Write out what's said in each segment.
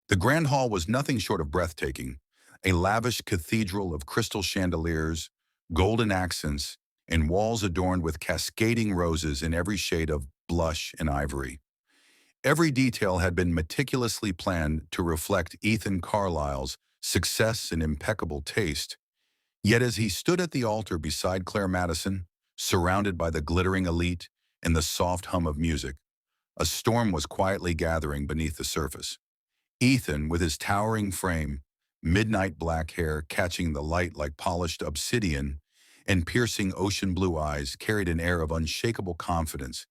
The Grand Hall was nothing short of breathtaking, a lavish cathedral of crystal chandeliers, golden accents, and walls adorned with cascading roses in every shade of blush and ivory. Every detail had been meticulously planned to reflect Ethan Carlisle's success and impeccable taste. Yet as he stood at the altar beside Claire Madison, surrounded by the glittering elite and the soft hum of music, a storm was quietly gathering beneath the surface. Ethan, with his towering frame, midnight black hair catching the light like polished obsidian, and piercing ocean blue eyes, carried an air of unshakable confidence.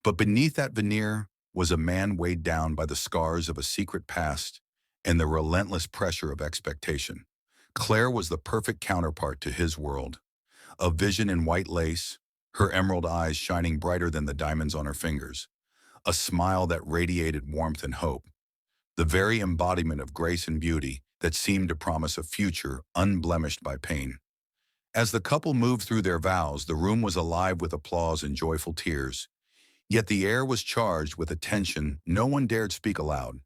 But beneath that veneer was a man weighed down by the scars of a secret past and the relentless pressure of expectation. Claire was the perfect counterpart to his world, a vision in white lace, her emerald eyes shining brighter than the diamonds on her fingers, a smile that radiated warmth and hope, the very embodiment of grace and beauty that seemed to promise a future unblemished by pain. As the couple moved through their vows, the room was alive with applause and joyful tears. Yet the air was charged with a tension no one dared speak aloud.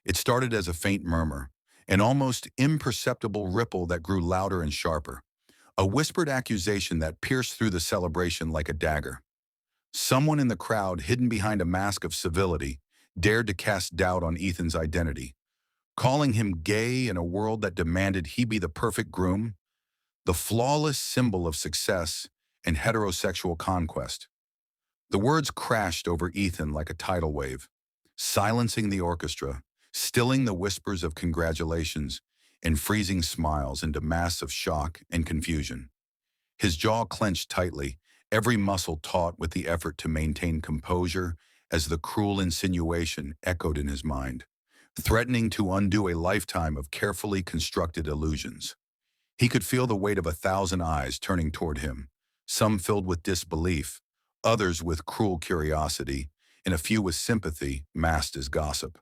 It started as a faint murmur, an almost imperceptible ripple that grew louder and sharper, a whispered accusation that pierced through the celebration like a dagger. Someone in the crowd, hidden behind a mask of civility, dared to cast doubt on Ethan's identity, calling him gay in a world that demanded he be the perfect groom, the flawless symbol of success and heterosexual conquest. The words crashed over Ethan like a tidal wave, silencing the orchestra, stilling the whispers of congratulations, and freezing smiles into masks of shock and confusion. His jaw clenched tightly, every muscle taut with the effort to maintain composure as the cruel insinuation echoed in his mind, threatening to undo a lifetime of carefully constructed illusions. He could feel the weight of 1,000 eyes turning toward him, some filled with disbelief, others with cruel curiosity, and a few with sympathy masked as gossip.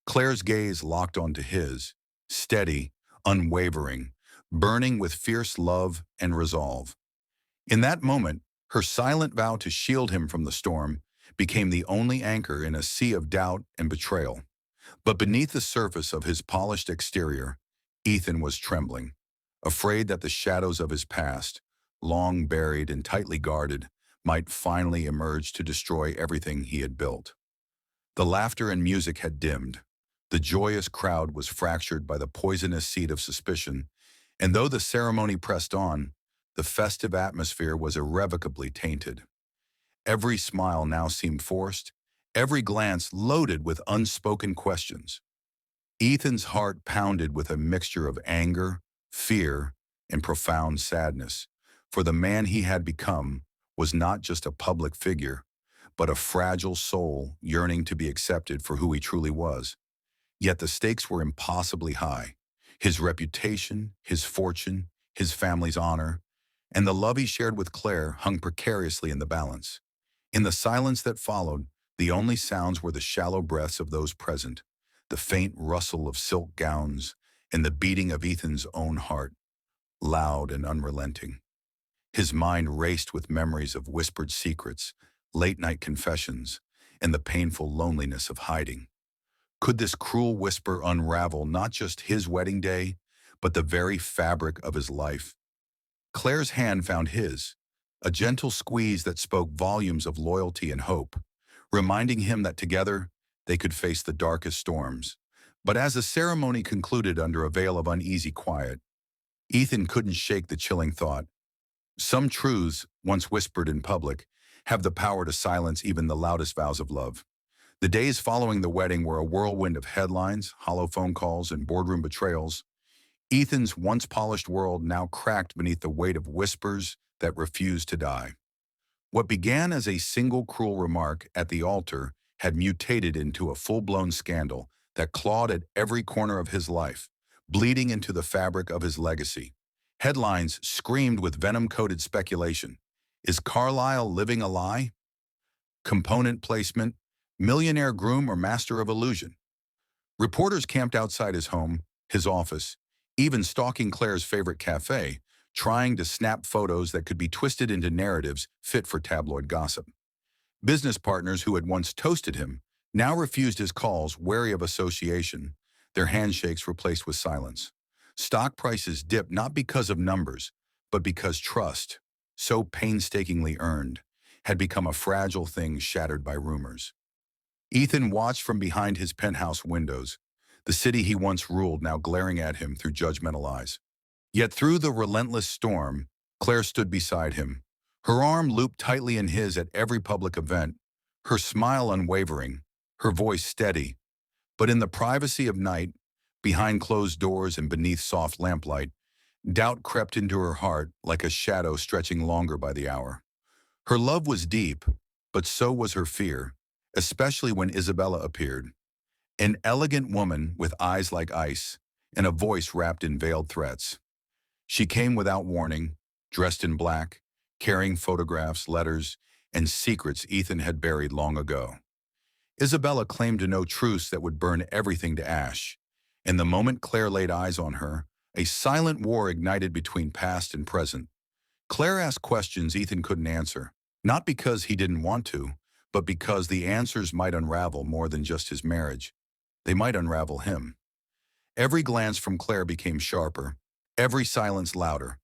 Claire's gaze locked onto his, steady, unwavering, burning with fierce love and resolve. In that moment, her silent vow to shield him from the storm became the only anchor in a sea of doubt and betrayal. But beneath the surface of his polished exterior, Ethan was trembling, afraid that the shadows of his past, long buried and tightly guarded, might finally emerge to destroy everything he had built. The laughter and music had dimmed. The joyous crowd was fractured by the poisonous seed of suspicion, and though the ceremony pressed on, the festive atmosphere was irrevocably tainted. Every smile now seemed forced, every glance loaded with unspoken questions. Ethan's heart pounded with a mixture of anger, fear, and profound sadness, for the man he had become was not just a public figure, but a fragile soul yearning to be accepted for who he truly was. Yet the stakes were impossibly high. His reputation, his fortune, his family's honor, and the love he shared with Claire hung precariously in the balance. In the silence that followed, the only sounds were the shallow breaths of those present, the faint rustle of silk gowns, and the beating of Ethan's own heart, loud and unrelenting. His mind raced with memories of whispered secrets, late-night confessions, and the painful loneliness of hiding. Could this cruel whisper unravel not just his wedding day, but the very fabric of his life? Claire's hand found his, a gentle squeeze that spoke volumes of loyalty and hope, reminding him that together they could face the darkest storms. But as the ceremony concluded under a veil of uneasy quiet, Ethan couldn't shake the chilling thought. Some truths, once whispered in public, have the power to silence even the loudest vows of love. The days following the wedding were a whirlwind of headlines, hollow phone calls, and boardroom betrayals. Ethan's once polished world now cracked beneath the weight of whispers that refused to die. What began as a single cruel remark at the altar had mutated into a full-blown scandal that clawed at every corner of his life, bleeding into the fabric of his legacy. Headlines screamed with venom-coated speculation. Is Carlisle living a lie? Component placement, millionaire groom or master of illusion? Reporters camped outside his home, his office, even stalking Claire's favorite cafe, trying to snap photos that could be twisted into narratives fit for tabloid gossip. Business partners who had once toasted him now refused his calls, wary of association, their handshakes replaced with silence. Stock prices dipped not because of numbers, but because trust, so painstakingly earned, had become a fragile thing shattered by rumors. Ethan watched from behind his penthouse windows, the city he once ruled now glaring at him through judgmental eyes. Yet through the relentless storm, Claire stood beside him, her arm looped tightly in his at every public event, her smile unwavering, her voice steady. But in the privacy of night, behind closed doors and beneath soft lamplight, doubt crept into her heart like a shadow stretching longer by the hour. Her love was deep, but so was her fear, especially when Isabella appeared. An elegant woman with eyes like ice and a voice wrapped in veiled threats. She came without warning, dressed in black, carrying photographs, letters, and secrets Ethan had buried long ago. Isabella claimed to know truths that would burn everything to ash, and the moment Claire laid eyes on her, a silent war ignited between past and present. Claire asked questions Ethan couldn't answer, not because he didn't want to, but because the answers might unravel more than just his marriage. They might unravel him. Every glance from Claire became sharper, every silence louder.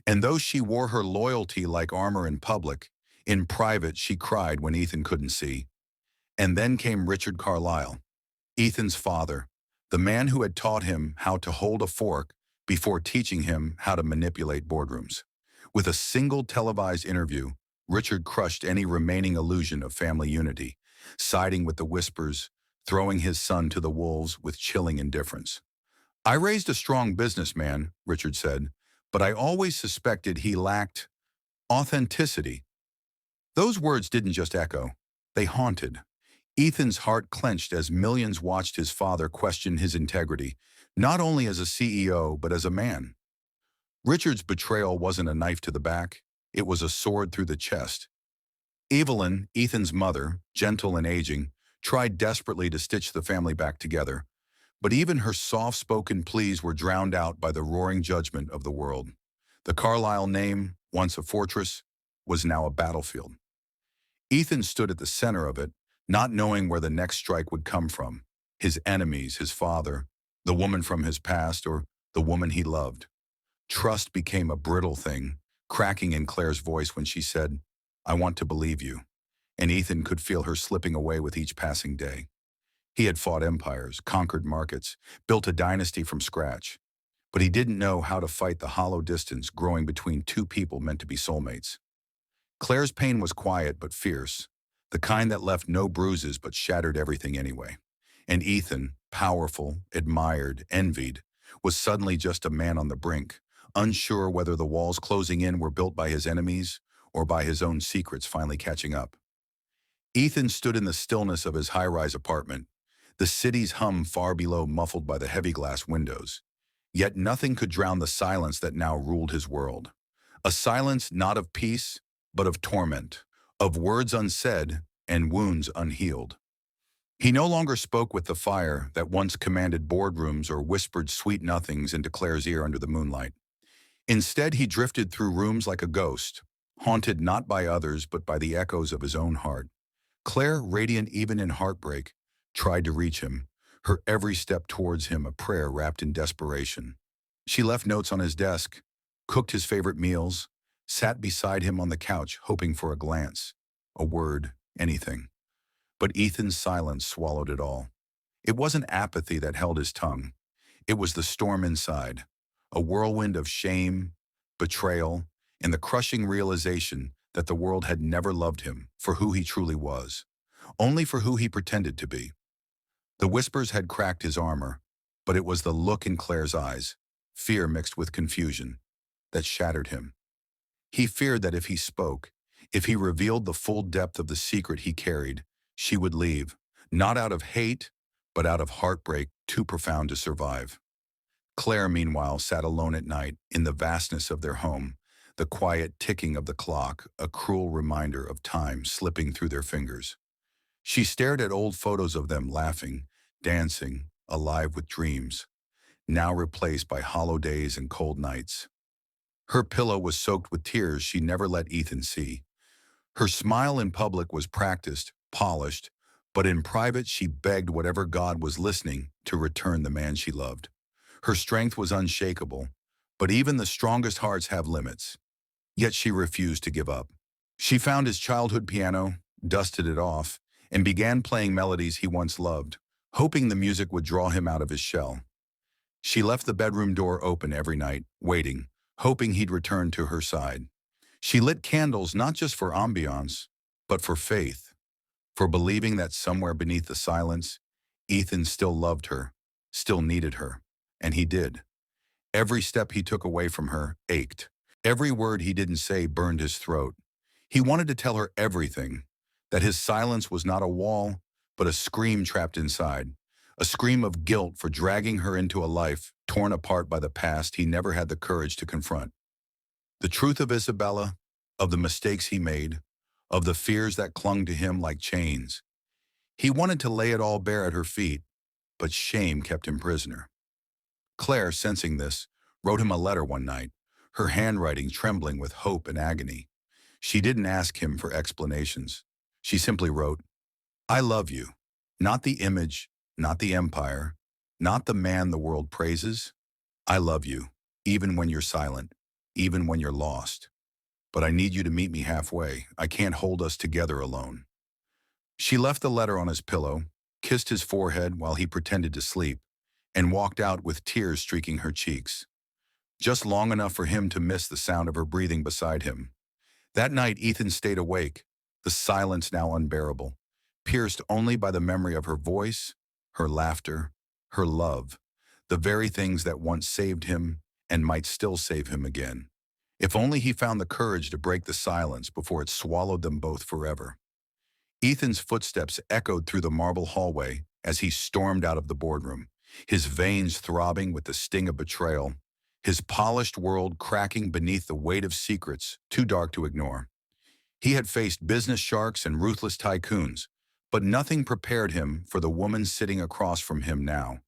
And though she wore her loyalty like armor in public, in private she cried when Ethan couldn't see. And then came Richard Carlisle, Ethan's father, the man who had taught him how to hold a fork before teaching him how to manipulate boardrooms. With a single televised interview, Richard crushed any remaining illusion of family unity, siding with the whispers, throwing his son to the wolves with chilling indifference. I raised a strong businessman, Richard said, but I always suspected he lacked authenticity. Those words didn't just echo, they haunted. Ethan's heart clenched as millions watched his father question his integrity, not only as a CEO, but as a man. Richard's betrayal wasn't a knife to the back, it was a sword through the chest. Evelyn, Ethan's mother, gentle and aging, tried desperately to stitch the family back together, but even her soft-spoken pleas were drowned out by the roaring judgment of the world. The Carlisle name, once a fortress, was now a battlefield. Ethan stood at the center of it, not knowing where the next strike would come from. His enemies, his father, the woman from his past, or the woman he loved. Trust became a brittle thing, cracking in Claire's voice when she said, "I want to believe you." And Ethan could feel her slipping away with each passing day. He had fought empires, conquered markets, built a dynasty from scratch. But he didn't know how to fight the hollow distance growing between two people meant to be soulmates. Claire's pain was quiet but fierce, the kind that left no bruises but shattered everything anyway. And Ethan, powerful, admired, envied, was suddenly just a man on the brink, unsure whether the walls closing in were built by his enemies or by his own secrets finally catching up. Ethan stood in the stillness of his high-rise apartment, the city's hum far below muffled by the heavy glass windows. Yet nothing could drown the silence that now ruled his world. A silence not of peace, but of torment, of words unsaid and wounds unhealed. He no longer spoke with the fire that once commanded boardrooms or whispered sweet nothings into Claire's ear under the moonlight. Instead, he drifted through rooms like a ghost, haunted not by others but by the echoes of his own heart. Claire, radiant even in heartbreak, tried to reach him, her every step towards him a prayer wrapped in desperation. She left notes on his desk, cooked his favorite meals, sat beside him on the couch hoping for a glance, a word, anything. But Ethan's silence swallowed it all. It wasn't apathy that held his tongue. It was the storm inside, a whirlwind of shame, betrayal, and the crushing realization that the world had never loved him for who he truly was, only for who he pretended to be. The whispers had cracked his armor, but it was the look in Claire's eyes, fear mixed with confusion, that shattered him. He feared that if he spoke, if he revealed the full depth of the secret he carried, she would leave, not out of hate, but out of heartbreak too profound to survive. Claire, meanwhile, sat alone at night in the vastness of their home, the quiet ticking of the clock, a cruel reminder of time slipping through their fingers. She stared at old photos of them laughing, dancing, alive with dreams, now replaced by hollow days and cold nights. Her pillow was soaked with tears she never let Ethan see. Her smile in public was practiced, polished, But in private, she begged whatever God was listening to return the man she loved. Her strength was unshakable, but even the strongest hearts have limits. Yet she refused to give up. She found his childhood piano, dusted it off, and began playing melodies he once loved, hoping the music would draw him out of his shell. She left the bedroom door open every night, waiting, hoping he'd return to her side. She lit candles not just for ambiance, but for faith, for believing that somewhere beneath the silence, Ethan still loved her, still needed her. And he did. Every step he took away from her ached. Every word he didn't say burned his throat. He wanted to tell her everything, that his silence was not a wall, but a scream trapped inside, a scream of guilt for dragging her into a life torn apart by the past he never had the courage to confront. The truth of Isabella, of the mistakes he made, of the fears that clung to him like chains. He wanted to lay it all bare at her feet, but shame kept him prisoner. Claire, sensing this, wrote him a letter one night, her handwriting trembling with hope and agony. She didn't ask him for explanations. She simply wrote, "I love you. Not the image, not the empire, not the man the world praises. I love you, even when you're silent, even when you're lost. But I need you to meet me halfway. I can't hold us together alone." She left the letter on his pillow, kissed his forehead while he pretended to sleep, and walked out with tears streaking her cheeks, just long enough for him to miss the sound of her breathing beside him. That night, Ethan stayed awake, the silence now unbearable, pierced only by the memory of her voice, her laughter, her love, the very things that once saved him and might still save him again. If only he found the courage to break the silence before it swallowed them both forever. Ethan's footsteps echoed through the marble hallway as he stormed out of the boardroom, his veins throbbing with the sting of betrayal, his polished world cracking beneath the weight of secrets too dark to ignore. He had faced business sharks and ruthless tycoons, but nothing prepared him for the woman sitting across from him now.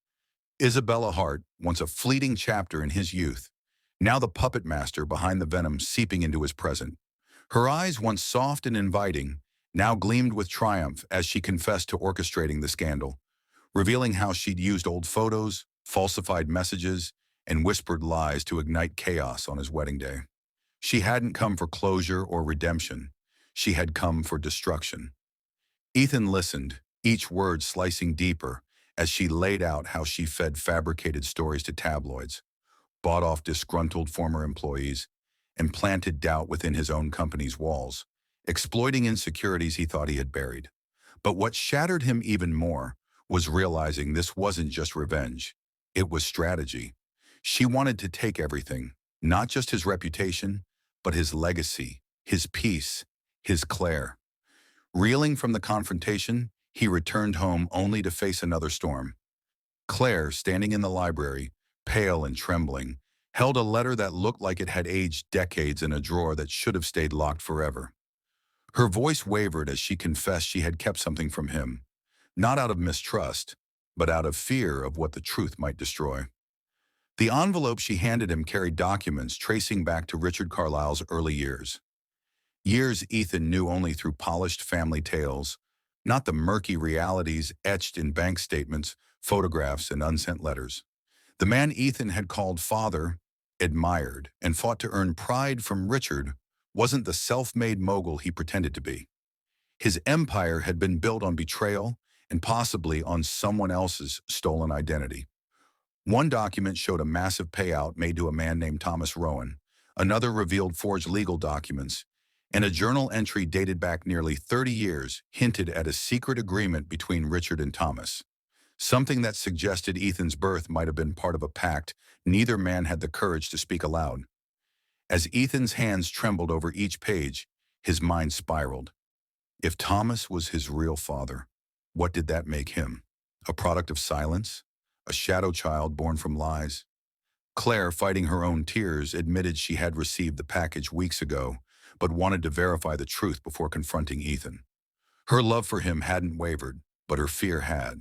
Isabella Hart, once a fleeting chapter in his youth, now the puppet master behind the venom seeping into his present. Her eyes, once soft and inviting, now gleamed with triumph as she confessed to orchestrating the scandal, revealing how she'd used old photos, falsified messages, and whispered lies to ignite chaos on his wedding day. She hadn't come for closure or redemption. She had come for destruction. Ethan listened, each word slicing deeper, as she laid out how she fed fabricated stories to tabloids, bought off disgruntled former employees, and planted doubt within his own company's walls, exploiting insecurities he thought he had buried. But what shattered him even more was realizing this wasn't just revenge. It was strategy. She wanted to take everything, not just his reputation, but his legacy, his peace, his Claire. Reeling from the confrontation, he returned home only to face another storm. Claire, standing in the library, pale and trembling, held a letter that looked like it had aged decades in a drawer that should have stayed locked forever. Her voice wavered as she confessed she had kept something from him, not out of mistrust, but out of fear of what the truth might destroy. The envelope she handed him carried documents tracing back to Richard Carlisle's early years. Years Ethan knew only through polished family tales, not the murky realities etched in bank statements, photographs, and unsent letters. The man Ethan had called father, admired, and fought to earn pride from Richard wasn't the self-made mogul he pretended to be. His empire had been built on betrayal and possibly on someone else's stolen identity. One document showed a massive payout made to a man named Thomas Rowan. Another revealed forged legal documents, and a journal entry dated back nearly 30 years hinted at a secret agreement between Richard and Thomas. Something that suggested Ethan's birth might have been part of a pact neither man had the courage to speak aloud. As Ethan's hands trembled over each page, his mind spiraled. If Thomas was his real father, what did that make him? A product of silence? A shadow child born from lies? Claire, fighting her own tears, admitted she had received the package weeks ago, but wanted to verify the truth before confronting Ethan. Her love for him hadn't wavered, but her fear had.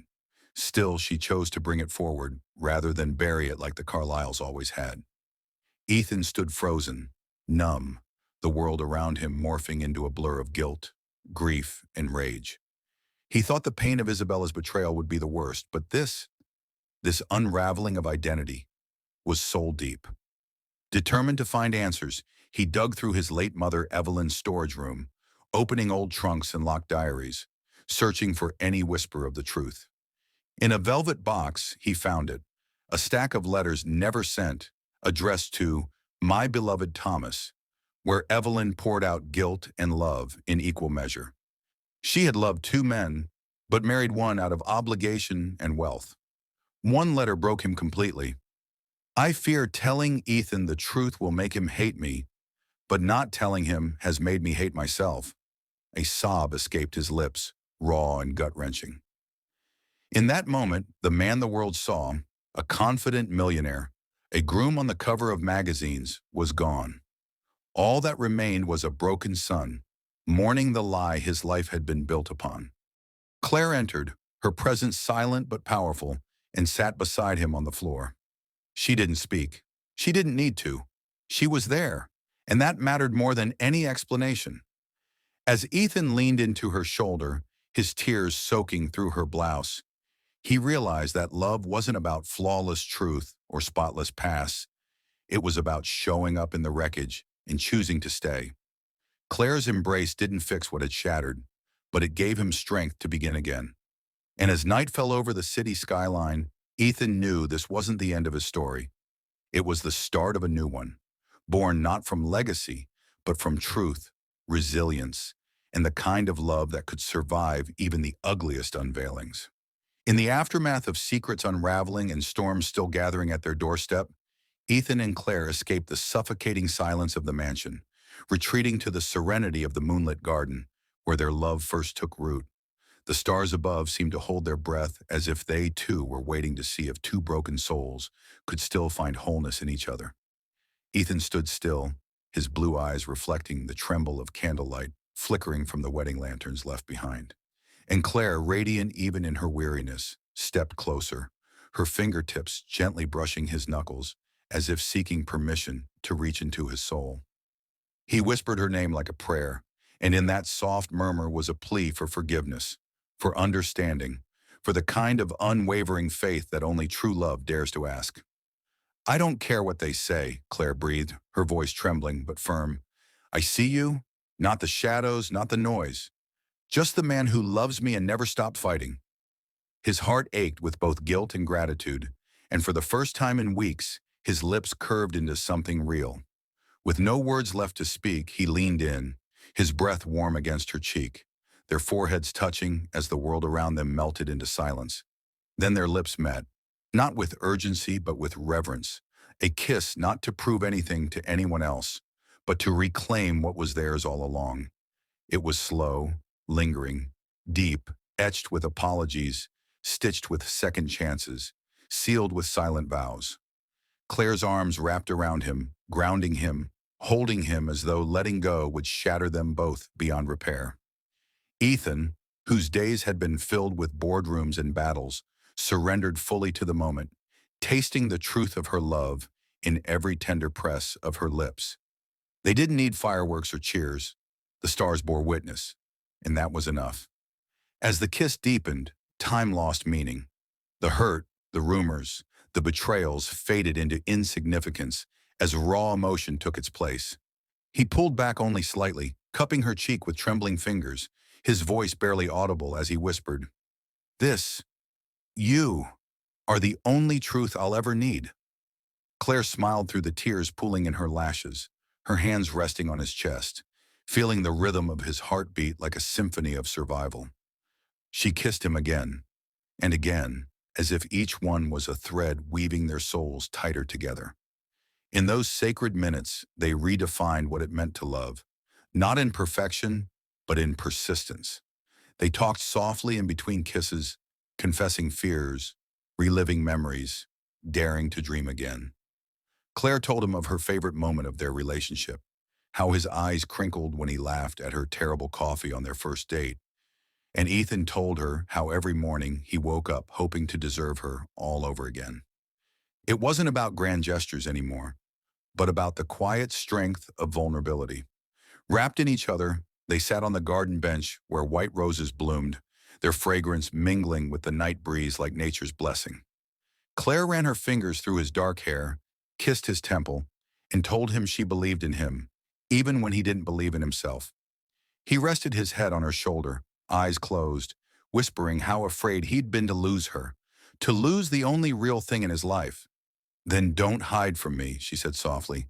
Still, she chose to bring it forward, rather than bury it like the Carlyles always had. Ethan stood frozen, numb, the world around him morphing into a blur of guilt, grief, and rage. He thought the pain of Isabella's betrayal would be the worst, but this unraveling of identity, was soul deep. Determined to find answers, he dug through his late mother Evelyn's storage room, opening old trunks and locked diaries, searching for any whisper of the truth. In a velvet box, he found it, a stack of letters never sent, addressed to "My beloved Thomas," where Evelyn poured out guilt and love in equal measure. She had loved two men, but married one out of obligation and wealth. One letter broke him completely. "I fear telling Ethan the truth will make him hate me, but not telling him has made me hate myself." A sob escaped his lips, raw and gut-wrenching. In that moment, the man the world saw, a confident millionaire, a groom on the cover of magazines, was gone. All that remained was a broken son, mourning the lie his life had been built upon. Claire entered, her presence silent but powerful, and sat beside him on the floor. She didn't speak. She didn't need to. She was there, and that mattered more than any explanation. As Ethan leaned into her shoulder, his tears soaking through her blouse, he realized that love wasn't about flawless truth or spotless past. It was about showing up in the wreckage and choosing to stay. Claire's embrace didn't fix what had shattered, but it gave him strength to begin again. And as night fell over the city skyline, Ethan knew this wasn't the end of his story. It was the start of a new one, born not from legacy, but from truth, resilience, and the kind of love that could survive even the ugliest unveilings. In the aftermath of secrets unraveling and storms still gathering at their doorstep, Ethan and Claire escaped the suffocating silence of the mansion, retreating to the serenity of the moonlit garden, where their love first took root. The stars above seemed to hold their breath as if they, too, were waiting to see if two broken souls could still find wholeness in each other. Ethan stood still, his blue eyes reflecting the tremble of candlelight flickering from the wedding lanterns left behind. And Claire, radiant even in her weariness, stepped closer, her fingertips gently brushing his knuckles, as if seeking permission to reach into his soul. He whispered her name like a prayer, and in that soft murmur was a plea for forgiveness, for understanding, for the kind of unwavering faith that only true love dares to ask. "I don't care what they say," Claire breathed, her voice trembling but firm. "I see you, not the shadows, not the noise. Just the man who loves me and never stopped fighting." His heart ached with both guilt and gratitude, and for the first time in weeks, his lips curved into something real. With no words left to speak, he leaned in, his breath warm against her cheek, their foreheads touching as the world around them melted into silence. Then their lips met, not with urgency but with reverence, a kiss not to prove anything to anyone else, but to reclaim what was theirs all along. It was slow, lingering, deep, etched with apologies, stitched with second chances, sealed with silent vows. Claire's arms wrapped around him, grounding him, holding him as though letting go would shatter them both beyond repair. Ethan, whose days had been filled with boardrooms and battles, surrendered fully to the moment, tasting the truth of her love in every tender press of her lips. They didn't need fireworks or cheers. The stars bore witness, and that was enough. As the kiss deepened, time lost meaning. The hurt, the rumors, the betrayals faded into insignificance as raw emotion took its place. He pulled back only slightly, cupping her cheek with trembling fingers, his voice barely audible as he whispered, "This, you, are the only truth I'll ever need." Claire smiled through the tears pooling in her lashes, her hands resting on his chest, feeling the rhythm of his heartbeat like a symphony of survival. She kissed him again, and again, as if each one was a thread weaving their souls tighter together. In those sacred minutes, they redefined what it meant to love, not in perfection, but in persistence. They talked softly in between kisses, confessing fears, reliving memories, daring to dream again. Claire told him of her favorite moment of their relationship, how his eyes crinkled when he laughed at her terrible coffee on their first date. And Ethan told her how every morning he woke up hoping to deserve her all over again. It wasn't about grand gestures anymore, but about the quiet strength of vulnerability. Wrapped in each other, they sat on the garden bench where white roses bloomed, their fragrance mingling with the night breeze like nature's blessing. Claire ran her fingers through his dark hair, kissed his temple, and told him she believed in him, even when he didn't believe in himself. He rested his head on her shoulder, eyes closed, whispering how afraid he'd been to lose her, to lose the only real thing in his life. "Then don't hide from me," she said softly.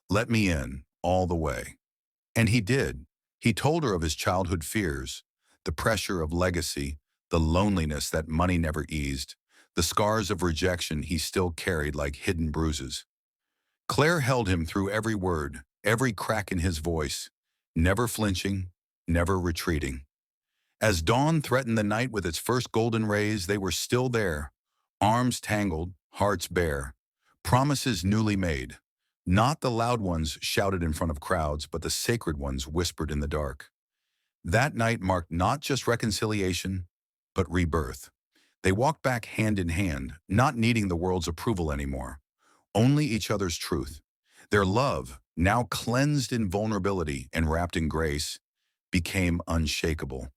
"Let me in, all the way." And he did. He told her of his childhood fears, the pressure of legacy, the loneliness that money never eased, the scars of rejection he still carried like hidden bruises. Claire held him through every word, every crack in his voice, never flinching, never retreating. As dawn threatened the night with its first golden rays, they were still there, arms tangled, hearts bare, promises newly made. Not the loud ones shouted in front of crowds, but the sacred ones whispered in the dark. That night marked not just reconciliation, but rebirth. They walked back hand in hand, not needing the world's approval anymore, only each other's truth. Their love, now cleansed in vulnerability and wrapped in grace, became unshakable.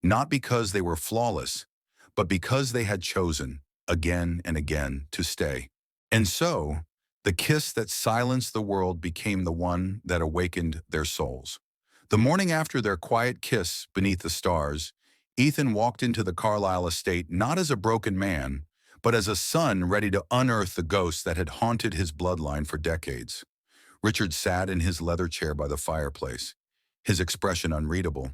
Not because they were flawless, but because they had chosen, again and again, to stay. And so, the kiss that silenced the world became the one that awakened their souls. The morning after their quiet kiss beneath the stars, Ethan walked into the Carlisle estate not as a broken man, but as a son ready to unearth the ghosts that had haunted his bloodline for decades. Richard sat in his leather chair by the fireplace, his expression unreadable,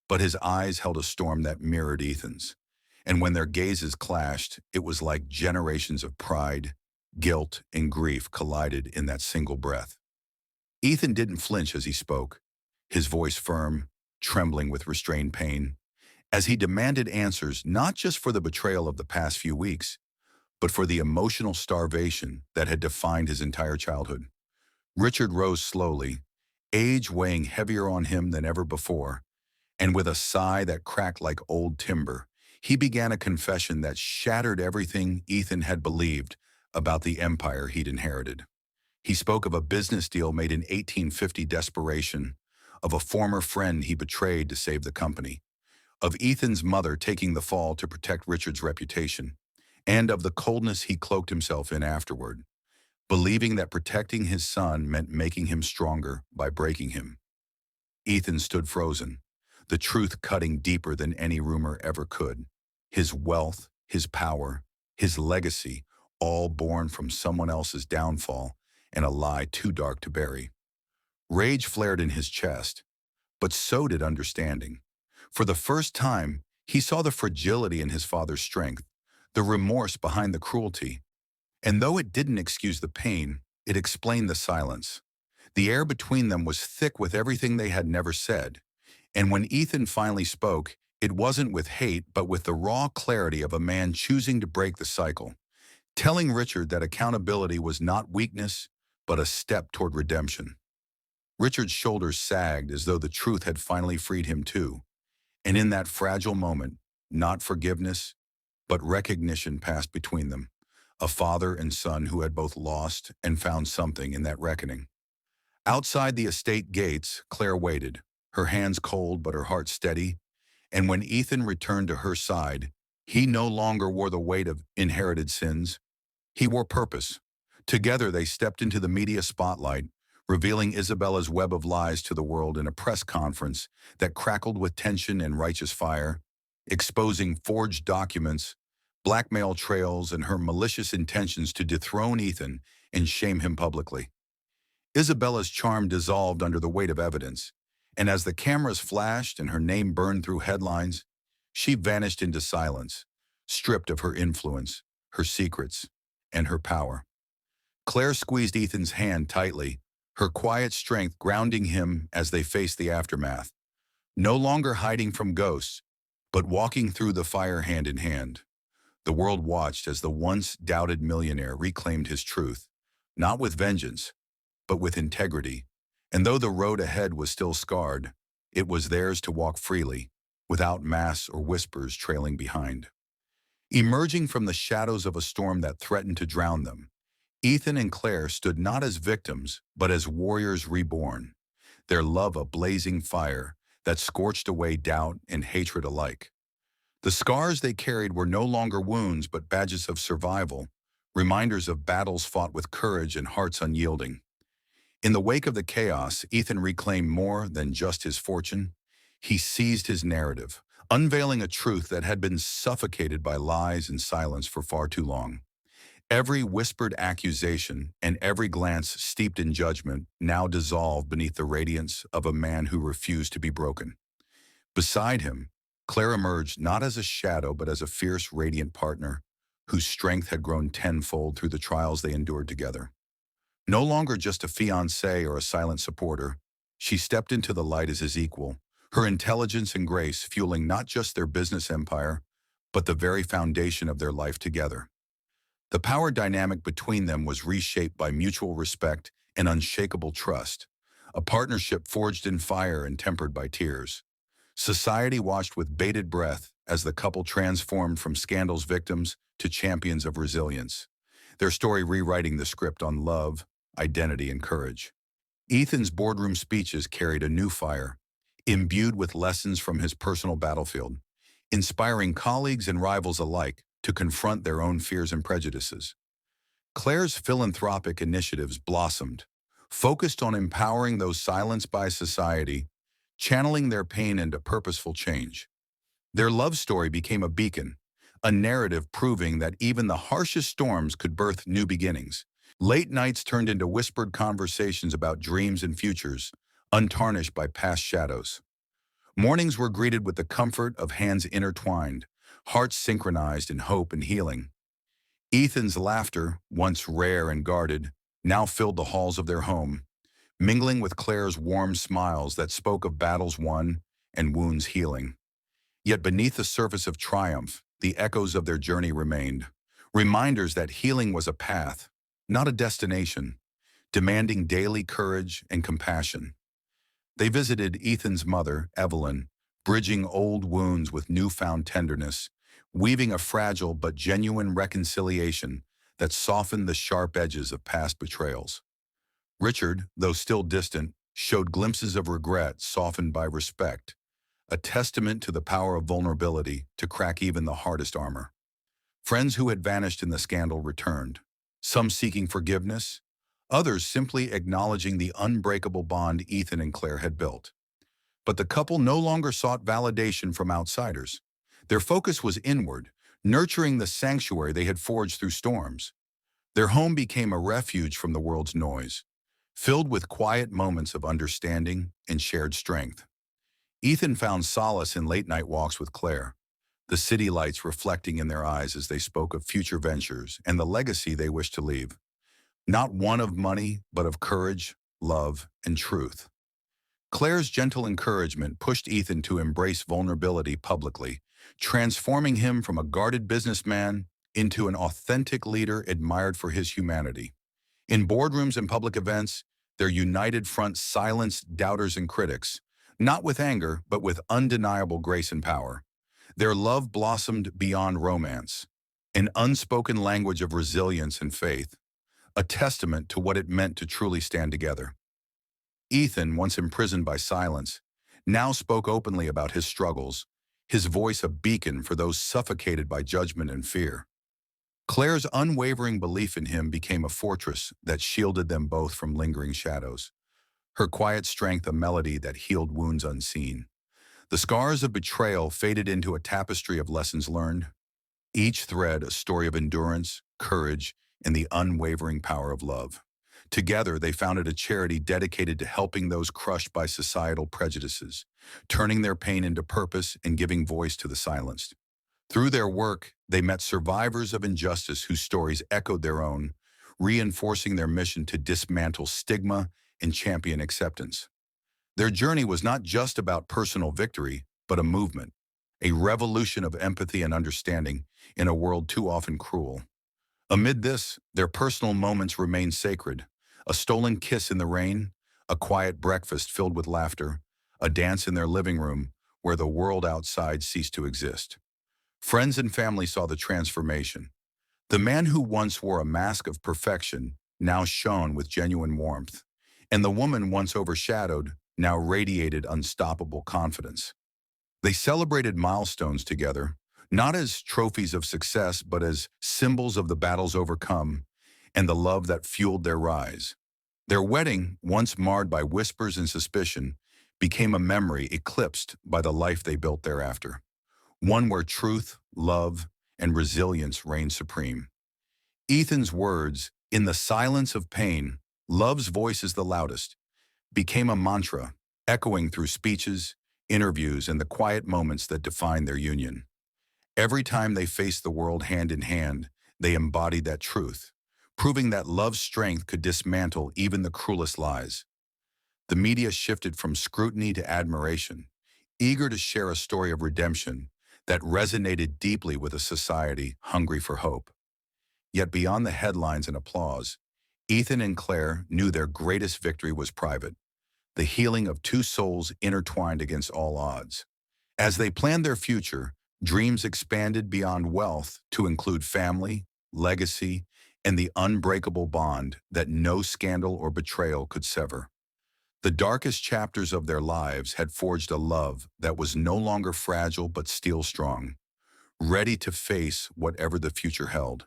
but his eyes held a storm that mirrored Ethan's. And when their gazes clashed, it was like generations of pride, guilt, and grief collided in that single breath. Ethan didn't flinch as he spoke, his voice firm, trembling with restrained pain, as he demanded answers not just for the betrayal of the past few weeks, but for the emotional starvation that had defined his entire childhood. Richard rose slowly, age weighing heavier on him than ever before, and with a sigh that cracked like old timber, he began a confession that shattered everything Ethan had believed about the empire he'd inherited. He spoke of a business deal made in 1850 desperation, of a former friend he betrayed to save the company, of Ethan's mother taking the fall to protect Richard's reputation, and of the coldness he cloaked himself in afterward, believing that protecting his son meant making him stronger by breaking him. Ethan stood frozen, the truth cutting deeper than any rumor ever could. His wealth, his power, his legacy, all born from someone else's downfall and a lie too dark to bury. Rage flared in his chest, but so did understanding. For the first time, he saw the fragility in his father's strength, the remorse behind the cruelty. And though it didn't excuse the pain, it explained the silence. The air between them was thick with everything they had never said. And when Ethan finally spoke, it wasn't with hate, but with the raw clarity of a man choosing to break the cycle, telling Richard that accountability was not weakness, but a step toward redemption. Richard's shoulders sagged as though the truth had finally freed him too. And in that fragile moment, not forgiveness, but recognition passed between them, a father and son who had both lost and found something in that reckoning. Outside the estate gates, Claire waited, her hands cold but her heart steady, and when Ethan returned to her side, he no longer wore the weight of inherited sins. He wore purpose. Together they stepped into the media spotlight, revealing Isabella's web of lies to the world in a press conference that crackled with tension and righteous fire, exposing forged documents, blackmail trails, and her malicious intentions to dethrone Ethan and shame him publicly. Isabella's charm dissolved under the weight of evidence, and as the cameras flashed and her name burned through headlines, she vanished into silence, stripped of her influence, her secrets, and her power. Claire squeezed Ethan's hand tightly, her quiet strength grounding him as they faced the aftermath, no longer hiding from ghosts, but walking through the fire hand in hand. The world watched as the once doubted millionaire reclaimed his truth, not with vengeance, but with integrity. And though the road ahead was still scarred, it was theirs to walk freely, without masks or whispers trailing behind. Emerging from the shadows of a storm that threatened to drown them, Ethan and Claire stood not as victims, but as warriors reborn, their love a blazing fire that scorched away doubt and hatred alike. The scars they carried were no longer wounds but badges of survival, reminders of battles fought with courage and hearts unyielding. In the wake of the chaos, Ethan reclaimed more than just his fortune. He seized his narrative, unveiling a truth that had been suffocated by lies and silence for far too long. Every whispered accusation and every glance steeped in judgment now dissolved beneath the radiance of a man who refused to be broken. Beside him, Claire emerged not as a shadow but as a fierce, radiant partner whose strength had grown tenfold through the trials they endured together. No longer just a fiancée or a silent supporter, she stepped into the light as his equal, her intelligence and grace fueling not just their business empire, but the very foundation of their life together. The power dynamic between them was reshaped by mutual respect and unshakable trust, a partnership forged in fire and tempered by tears. Society watched with bated breath as the couple transformed from scandal's victims to champions of resilience, their story rewriting the script on love, identity, and courage. Ethan's boardroom speeches carried a new fire, imbued with lessons from his personal battlefield, inspiring colleagues and rivals alike to confront their own fears and prejudices. Claire's philanthropic initiatives blossomed, focused on empowering those silenced by society, channeling their pain into purposeful change. Their love story became a beacon, a narrative proving that even the harshest storms could birth new beginnings. Late nights turned into whispered conversations about dreams and futures, untarnished by past shadows. Mornings were greeted with the comfort of hands intertwined, hearts synchronized in hope and healing. Ethan's laughter, once rare and guarded, now filled the halls of their home, mingling with Claire's warm smiles that spoke of battles won and wounds healing. Yet beneath the surface of triumph, the echoes of their journey remained, reminders that healing was a path, not a destination, demanding daily courage and compassion. They visited Ethan's mother, Evelyn, bridging old wounds with newfound tenderness, weaving a fragile but genuine reconciliation that softened the sharp edges of past betrayals. Richard, though still distant, showed glimpses of regret softened by respect, a testament to the power of vulnerability to crack even the hardest armor. Friends who had vanished in the scandal returned, some seeking forgiveness, others simply acknowledging the unbreakable bond Ethan and Claire had built. But the couple no longer sought validation from outsiders. Their focus was inward, nurturing the sanctuary they had forged through storms. Their home became a refuge from the world's noise, filled with quiet moments of understanding and shared strength. Ethan found solace in late-night walks with Claire, the city lights reflecting in their eyes as they spoke of future ventures and the legacy they wished to leave. Not one of money, but of courage, love, and truth. Claire's gentle encouragement pushed Ethan to embrace vulnerability publicly, transforming him from a guarded businessman into an authentic leader admired for his humanity. In boardrooms and public events, their united front silenced doubters and critics, not with anger, but with undeniable grace and power. Their love blossomed beyond romance, an unspoken language of resilience and faith, a testament to what it meant to truly stand together. Ethan, once imprisoned by silence, now spoke openly about his struggles, his voice a beacon for those suffocated by judgment and fear. Claire's unwavering belief in him became a fortress that shielded them both from lingering shadows, her quiet strength a melody that healed wounds unseen. The scars of betrayal faded into a tapestry of lessons learned, each thread a story of endurance, courage, and the unwavering power of love. Together, they founded a charity dedicated to helping those crushed by societal prejudices, turning their pain into purpose and giving voice to the silenced. Through their work, they met survivors of injustice whose stories echoed their own, reinforcing their mission to dismantle stigma and champion acceptance. Their journey was not just about personal victory, but a movement, a revolution of empathy and understanding in a world too often cruel. Amid this, their personal moments remained sacred, a stolen kiss in the rain, a quiet breakfast filled with laughter, a dance in their living room where the world outside ceased to exist. Friends and family saw the transformation. The man who once wore a mask of perfection now shone with genuine warmth, and the woman once overshadowed now radiated unstoppable confidence. They celebrated milestones together, not as trophies of success, but as symbols of the battles overcome and the love that fueled their rise. Their wedding, once marred by whispers and suspicion, became a memory eclipsed by the life they built thereafter, one where truth, love, and resilience reigned supreme. Ethan's words, "In the silence of pain, love's voice is the loudest," became a mantra, echoing through speeches, interviews, and the quiet moments that defined their union. Every time they faced the world hand in hand, they embodied that truth, proving that love's strength could dismantle even the cruelest lies. The media shifted from scrutiny to admiration, eager to share a story of redemption that resonated deeply with a society hungry for hope. Yet beyond the headlines and applause, Ethan and Claire knew their greatest victory was private, the healing of two souls intertwined against all odds. As they planned their future, dreams expanded beyond wealth to include family, legacy, and the unbreakable bond that no scandal or betrayal could sever. The darkest chapters of their lives had forged a love that was no longer fragile but steel strong, ready to face whatever the future held.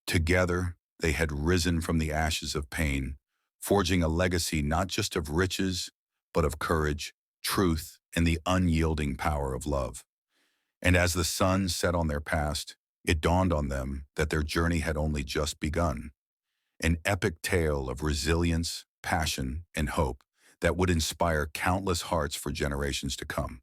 Together, they had risen from the ashes of pain, forging a legacy not just of riches, but of courage, truth, and the unyielding power of love. And as the sun set on their past, it dawned on them that their journey had only just begun, an epic tale of resilience, passion, and hope that would inspire countless hearts for generations to come.